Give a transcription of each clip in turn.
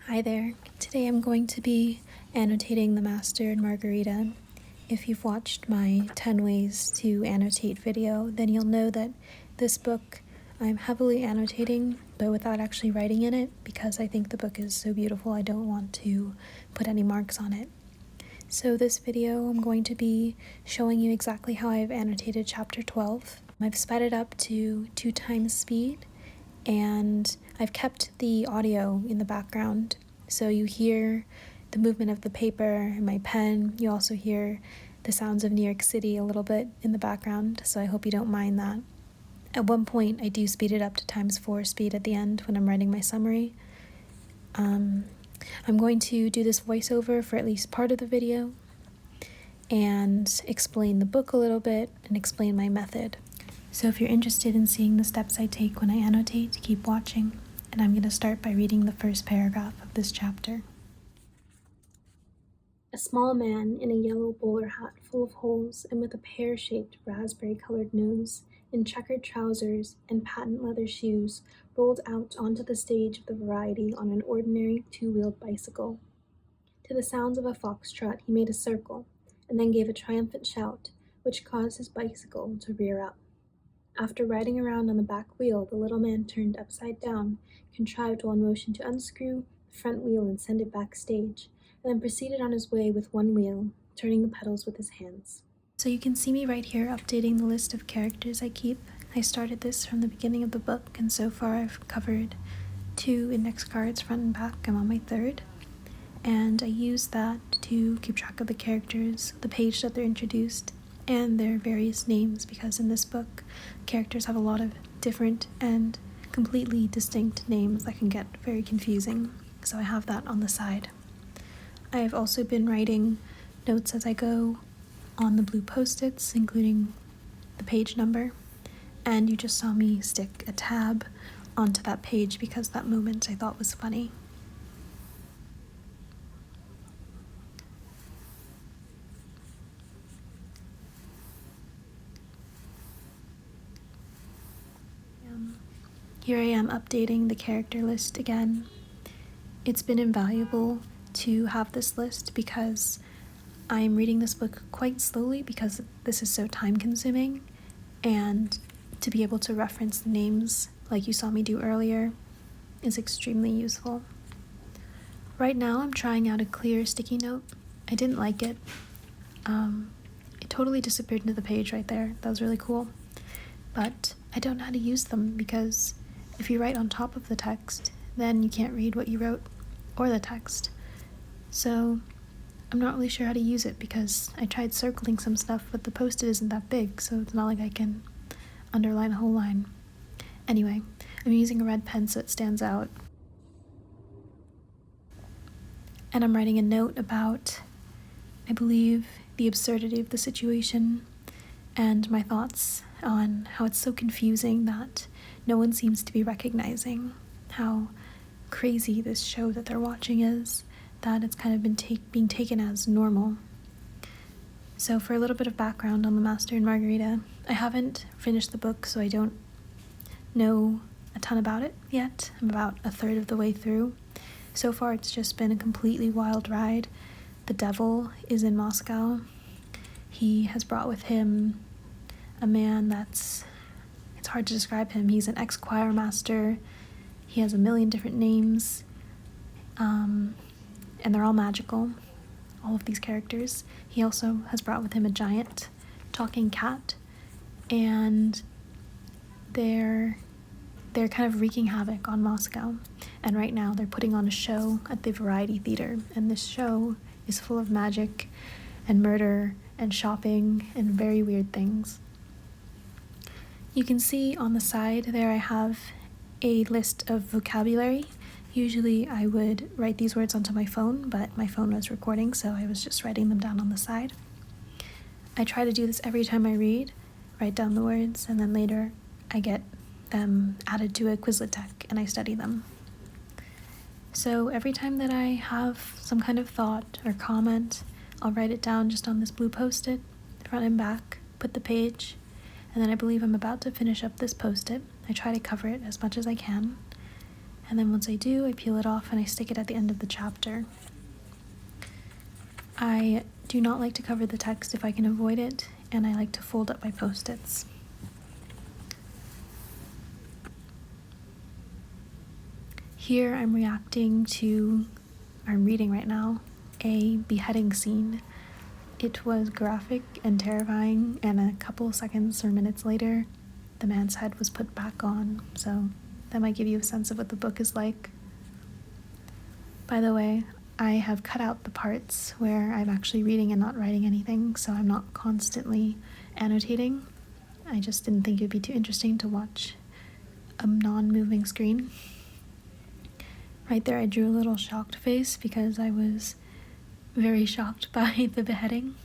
Hi there. Today I'm going to be annotating The Master and Margarita. If you've watched my 10 ways to annotate video, then you'll know that this book I'm heavily annotating, but without actually writing in it, because I think the book is so beautiful I don't want to put any marks on it. So this video I'm going to be showing you exactly how I've annotated chapter 12. I've sped it up to 2 times speed, and I've kept the audio in the background, so you hear the movement of the paper and my pen. You also hear the sounds of New York City a little bit in the background, so I hope you don't mind that. At one point, I do speed it up to ×4 speed at the end when I'm writing my summary. I'm going to do this voiceover for at least part of the video and explain the book a little bit and explain my method. So if you're interested in seeing the steps I take when I annotate, keep watching, and I'm going to start by reading the first paragraph of this chapter. A small man in a yellow bowler hat full of holes and with a pear-shaped raspberry-colored nose, in checkered trousers and patent leather shoes, rolled out onto the stage of the variety on an ordinary 2-wheeled bicycle. To the sounds of a foxtrot he made a circle, and then gave a triumphant shout, which caused his bicycle to rear up. After riding around on the back wheel, the little man turned upside down, contrived one motion to unscrew the front wheel and send it backstage, and then proceeded on his way with one wheel, turning the pedals with his hands. So you can see me right here updating the list of characters I keep. I started this from the beginning of the book, and so far I've covered 2 index cards, front and back. I'm on my 3rd. And I use that to keep track of the characters, the page that they're introduced, and their various names, because in this book, characters have a lot of different and completely distinct names that can get very confusing, so I have that on the side. I have also been writing notes as I go on the blue post-its, including the page number, and you just saw me stick a tab onto that page because that moment I thought was funny. Here I am updating the character list again. It's been invaluable to have this list because I'm reading this book quite slowly because this is so time consuming, and to be able to reference the names like you saw me do earlier is extremely useful. Right now I'm trying out a clear sticky note. I didn't like it. It totally disappeared into the page right there. That was really cool. But I don't know how to use them because if you write on top of the text, then you can't read what you wrote or the text. So I'm not really sure how to use it because I tried circling some stuff, but the post-it isn't that big, so it's not like I can underline a whole line. Anyway, I'm using a red pen so it stands out. And I'm writing a note about, I believe, the absurdity of the situation and my thoughts on how it's so confusing that no one seems to be recognizing how crazy this show that they're watching is, that it's kind of been being taken as normal. So for a little bit of background on The Master and Margarita, I haven't finished the book, so I don't know a ton about it yet. I'm about 1/3 of the way through. So far it's just been a completely wild ride. The devil is in Moscow. He has brought with him a man it's hard to describe him. He's an ex-choir master. He has a million different names, and they're all magical, all of these characters. He also has brought with him a giant talking cat, and they're kind of wreaking havoc on Moscow. And right now they're putting on a show at the Variety Theater, and this show is full of magic and murder and shopping and very weird things. You can see on the side there I have a list of vocabulary. Usually I would write these words onto my phone, but my phone was recording, so I was just writing them down on the side. I try to do this every time I read, write down the words, and then later I get them added to a Quizlet deck and I study them. So every time that I have some kind of thought or comment, I'll write it down just on this blue post-it, front and back, put the page, and then I believe I'm about to finish up this post-it. I try to cover it as much as I can, and then once I do, I peel it off and I stick it at the end of the chapter. I do not like to cover the text if I can avoid it, and I like to fold up my post-its. Here I'm reading right now, a beheading scene. It was graphic and terrifying, and a couple seconds or minutes later, the man's head was put back on, so that might give you a sense of what the book is like. By the way, I have cut out the parts where I'm actually reading and not writing anything, so I'm not constantly annotating. I just didn't think it would be too interesting to watch a non-moving screen. Right there I drew a little shocked face because I was very shocked by the beheading.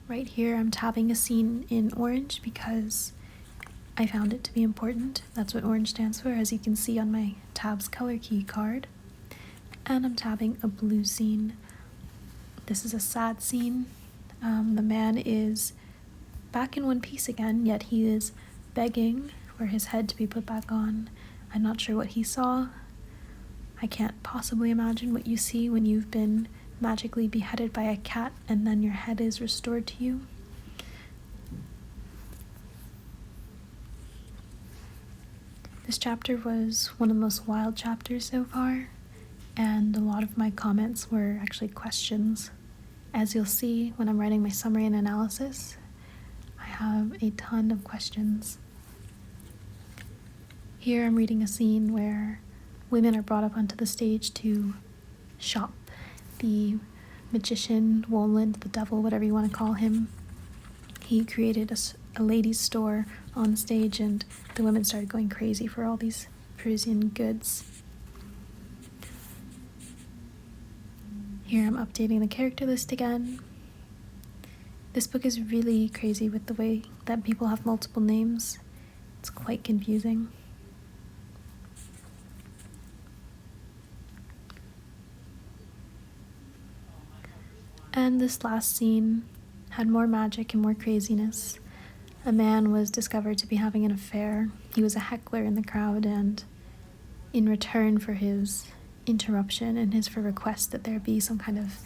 Right here I'm tabbing a scene in orange because I found it to be important. That's what orange stands for, as you can see on my tabs color key card. And I'm tabbing a blue scene. This is a sad scene. The man is back in one piece again, yet he is begging for his head to be put back on. I'm not sure what he saw. I can't possibly imagine what you see when you've been magically beheaded by a cat and then your head is restored to you. This chapter was one of the most wild chapters so far, and a lot of my comments were actually questions. As you'll see when I'm writing my summary and analysis, I have a ton of questions. Here I'm reading a scene where women are brought up onto the stage to shop. The magician, Woland, the devil, whatever you want to call him, he created a ladies' store on stage, and the women started going crazy for all these Parisian goods. Here I'm updating the character list again. This book is really crazy with the way that people have multiple names. It's quite confusing. And this last scene had more magic and more craziness. A man was discovered to be having an affair. He was a heckler in the crowd, and in return for his interruption and his request that there be some kind of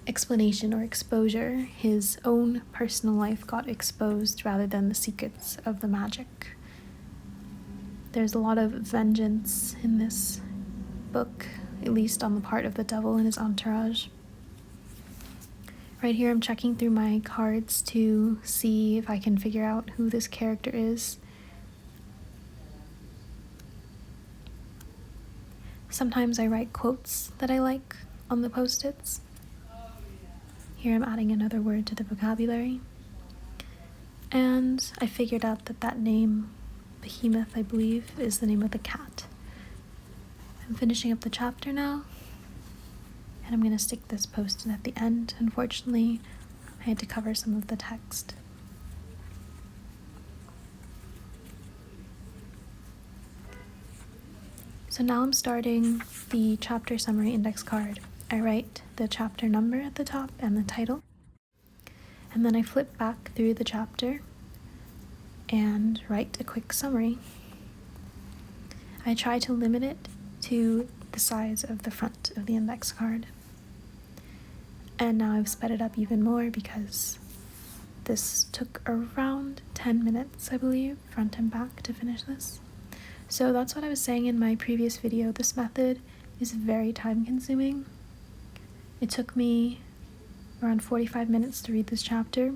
explanation or exposure, his own personal life got exposed rather than the secrets of the magic. There's a lot of vengeance in this book, at least on the part of the devil and his entourage. Right here I'm checking through my cards to see if I can figure out who this character is. Sometimes I write quotes that I like on the post-its. Here I'm adding another word to the vocabulary. And I figured out that name, Behemoth, I believe, is the name of the cat. I'm finishing up the chapter now. And I'm going to stick this post-it at the end. Unfortunately, I had to cover some of the text. So now I'm starting the chapter summary index card. I write the chapter number at the top and the title. And then I flip back through the chapter and write a quick summary. I try to limit it to the size of the front of the index card. And now I've sped it up even more because this took around 10 minutes, I believe, front and back to finish this. So that's what I was saying in my previous video. This method is very time consuming. It took me around 45 minutes to read this chapter.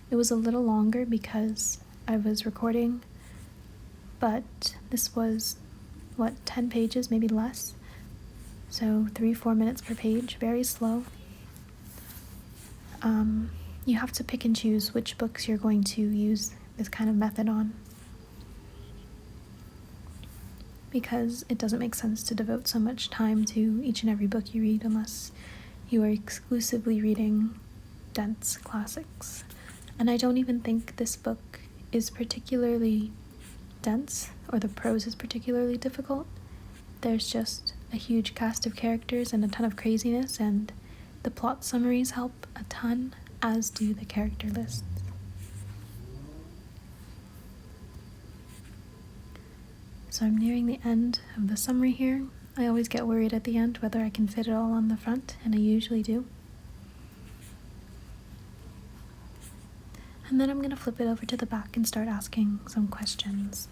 It was a little longer because I was recording, but this was, 10 pages, maybe less. So 3-4 minutes per page, very slow. You have to pick and choose which books you're going to use this kind of method on, because it doesn't make sense to devote so much time to each and every book you read unless you are exclusively reading dense classics. And I don't even think this book is particularly dense or the prose is particularly difficult. There's just a huge cast of characters and a ton of craziness, and the plot summaries help a ton, as do the character lists. So I'm nearing the end of the summary here. I always get worried at the end whether I can fit it all on the front, and I usually do. And then I'm going to flip it over to the back and start asking some questions.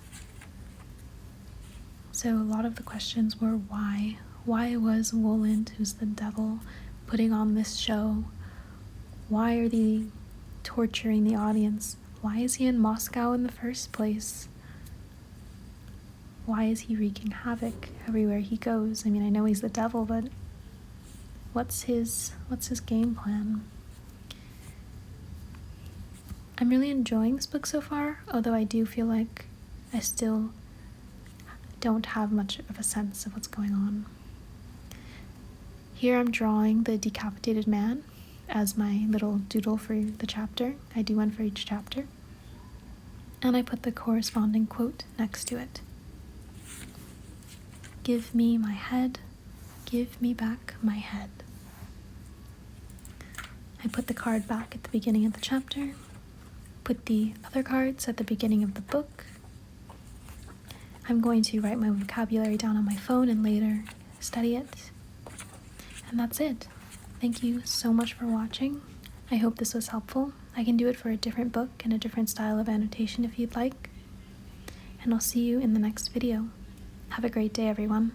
So a lot of the questions were why? Why was Woland, who's the devil, putting on this show? Why are they torturing the audience? Why is he in Moscow in the first place? Why is he wreaking havoc everywhere he goes? I mean, I know he's the devil, but what's his game plan? I'm really enjoying this book so far, although I do feel like I still don't have much of a sense of what's going on. Here I'm drawing the decapitated man as my little doodle for the chapter. I do one for each chapter. And I put the corresponding quote next to it. Give me my head, give me back my head. I put the card back at the beginning of the chapter, put the other cards at the beginning of the book. I'm going to write my vocabulary down on my phone and later study it. And that's it. Thank you so much for watching. I hope this was helpful. I can do it for a different book and a different style of annotation if you'd like. And I'll see you in the next video. Have a great day, everyone.